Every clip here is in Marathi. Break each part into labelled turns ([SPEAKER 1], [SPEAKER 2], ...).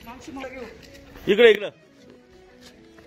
[SPEAKER 1] इकडे इकडे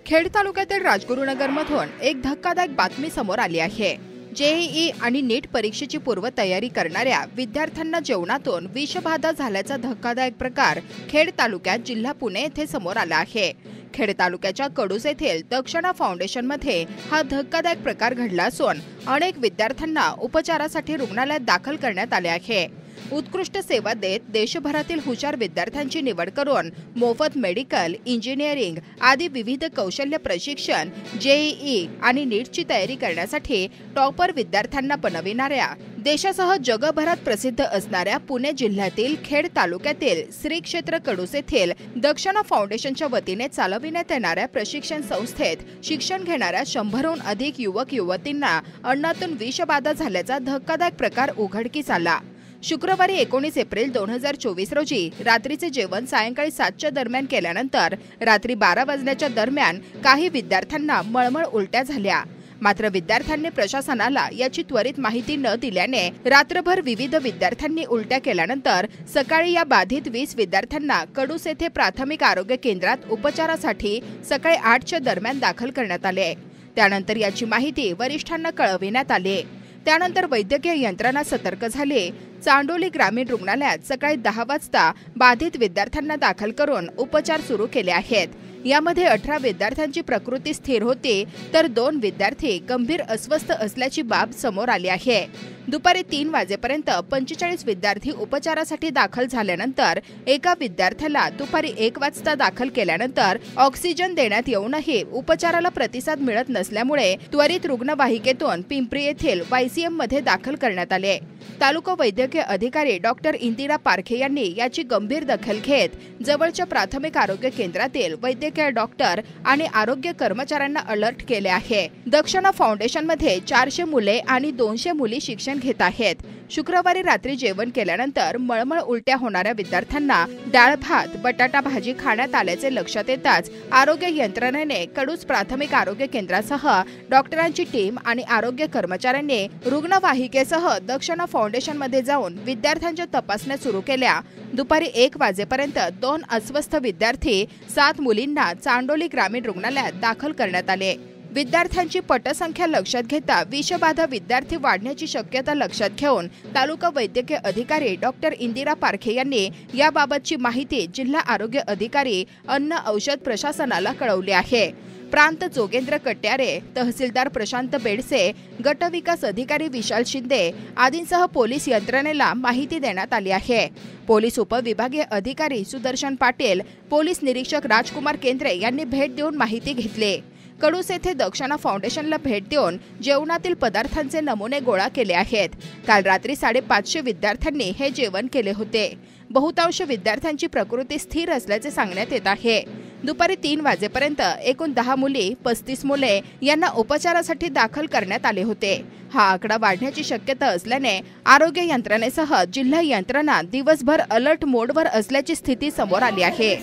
[SPEAKER 2] खेड तालुक्यातील राजगुरुनगरमधून एक धक्कादायक बातमी समोर आली आहे। जेईई आणि नीट परीक्षेची पूर्वतयारी करणाऱ्या विद्यार्थ्यांना जेवणातून विषबाधा झाल्याचा धक्कादायक प्रकार खेड तालुक्यात जिल्हा पुणे येथे समोर आला आहे। खेड तालुक्याच्या कडूस येथील दक्षणा फाउंडेशनमध्ये हा धक्कादायक प्रकार घडला असून अनेक विद्यार्थ्यांना उपचारासाठी रुग्णालयात दाखल करण्यात आले आहे। उत्कृष्ट सेवा देत देशभरातील हुशार विद्यार्थ्यांची निवड करून मोफत मेडिकल, इंजिनिअरिंग आदी विविध कौशल्य प्रशिक्षण, जेईई आणि नीटची तयारी करण्यासाठी टॉपर विद्यार्थ्यांना बनविणाऱ्या देशासह जगभरात प्रसिद्ध असणाऱ्या पुणे जिल्ह्यातील खेड तालुक्यातील श्री क्षेत्र कडूस येथील दक्षणा फाउंडेशनच्या वतीने चालविण्यात येणाऱ्या प्रशिक्षण संस्थेत शिक्षण घेणाऱ्या 100हून अधिक युवक युवतींना अन्नातून विषबाधा झाल्याचा धक्कादायक प्रकार उघडकीस आला। शुक्रवारी 19 एप्रिल 2024 रोजी रात्रीचे जेवण सायंकाळी 7च्या दरम्यान केल्यानंतर रात्री 12 वाजण्याच्या दरम्यान काही विद्यार्थ्यांना मळमळ उलट्या झाल्या। मात्र विद्यार्थ्यांनी प्रशासनाला याची त्वरित माहिती न दिल्याने रात्रभर विविध विद्यार्थ्यांनी उलट्या केल्यानंतर सकाळी या बाधित 20 विद्यार्थ्यांना कडूस येथे प्राथमिक आरोग्य केंद्रात उपचारासाठी सकाळी 8च्या दरम्यान दाखल करण्यात आले। त्यानंतर याची माहिती वरिष्ठांना कळविण्यात आली। त्यानंतर वैद्यकीय यंत्रणा सतर्क झाली। चांडोली ग्रामीण रुग्णालयात सकाळी 10 वाजता बाधित विद्यार्थ्यांना दाखल करून उपचार सुरू केले आहेत। यामध्ये 18 विद्यार्थ्यांची प्रकृती स्थिर होती तर 2 विद्यार्थी गंभीर अस्वस्थ असल्याची बाब समोर आली आहे। दुपारी 3 वाजेपर्यंत 45 विद्यार्थी उपचारासाठी दाखल झाल्यानंतर एका विद्यार्थ्याला दुपारी 1 वाजता दाखल केल्यानंतर ऑक्सिजन देण्यात येऊनही उपचाराला प्रतिसाद मिळत नसल्यामुळे त्वरित रुग्णवाहिकेतून पिंपरी येथील YCM मध्ये दाखल करण्यात आले। तालुका वैद्यकीय अधिकारी डॉक्टर इंदिरा पारखे यांनी याची गंभीर दखल घेत जवळच्या प्राथमिक आरोग्य केंद्रातील वैद्यकीय डॉक्टर आणि आरोग्य कर्मचाऱ्यांना अलर्ट केले आहे। दक्षणा फाउंडेशनमध्ये 400 मुले आणि 200 मुली शिक्षण घेत आहेत। शुक्रवारी रात्री जेवण केल्यानंतर मळमळ उलट्या होणाऱ्या विद्यार्थ्यांना डाळ भात, बटाटा भाजी खाण्यात आल्याचे लक्षात येताच आरोग्य यंत्रणेने कडूस प्राथमिक आरोग्य केंद्रासह डॉक्टरांची टीम आणि आरोग्य कर्मचाऱ्यांनी रुग्णवाहिकेसह दक्षणा फाउंडेशनमध्ये जाऊन विद्यार्थ्यांच्या तपासण्या सुरू केल्या। दुपारी 1 वाजेपर्यंत 2 अस्वस्थ विद्यार्थी 7 मुलींना चांडोली ग्रामीण रुग्णालयात दाखल करण्यात आले। विद्यार्थ्यांची पटसंख्या लक्षात घेता विषबाधा विद्यार्थी वाढण्याची शक्यता लक्षात घेऊन तालुका वैद्यकीय अधिकारी डॉक्टर इंदिरा पारखे यांनी याबाबतची माहिती जिल्हा आरोग्य अधिकारी अन्न औषध प्रशासनाला कळवली आहे। प्रांत जोगेंद्र कट्यारे, तहसीलदार प्रशांत बेडसे, गट विकास अधिकारी विशाल शिंदे आदींसह पोलीस यंत्रणेला माहिती देण्यात आली आहे। पोलीस उपविभागीय अधिकारी सुदर्शन पाटील, पोलीस निरीक्षक राजकुमार केंद्रे यांनी भेट देऊन माहिती घेतली। कडूस येथे दक्षणा फाउंडेशनला भेट देऊन जेवणातील पदार्थांचे नमुने गोळा केले आहेत। काल रात्री 550 विद्यार्थ्यांनी हे जेवण केले होते। बहुतांश विद्यार्थ्यांची प्रकृती स्थिर असल्याचे सांगण्यात येत आहे। दुपारी 3 वाजेपर्यंत एकूण 10 मुली 35 मुले यांना उपचारासाठी दाखल करण्यात आले होते। हा आकडा वाढण्याची शक्यता असल्याने आरोग्य यंत्रणेसह जिल्हा यंत्रणा दिवसभर अलर्ट मोडवर असल्याची स्थिती समोर आली आहे।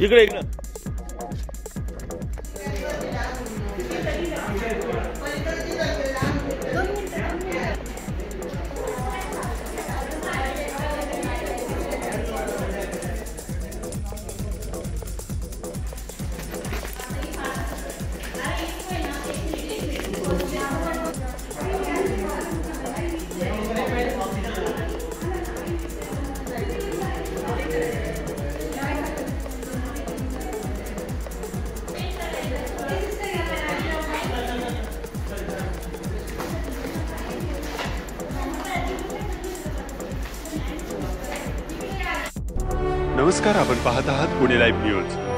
[SPEAKER 1] इकडे इकडे
[SPEAKER 3] नमस्कार, आपण पाहत आहात पुणे लाईव्ह न्यूज।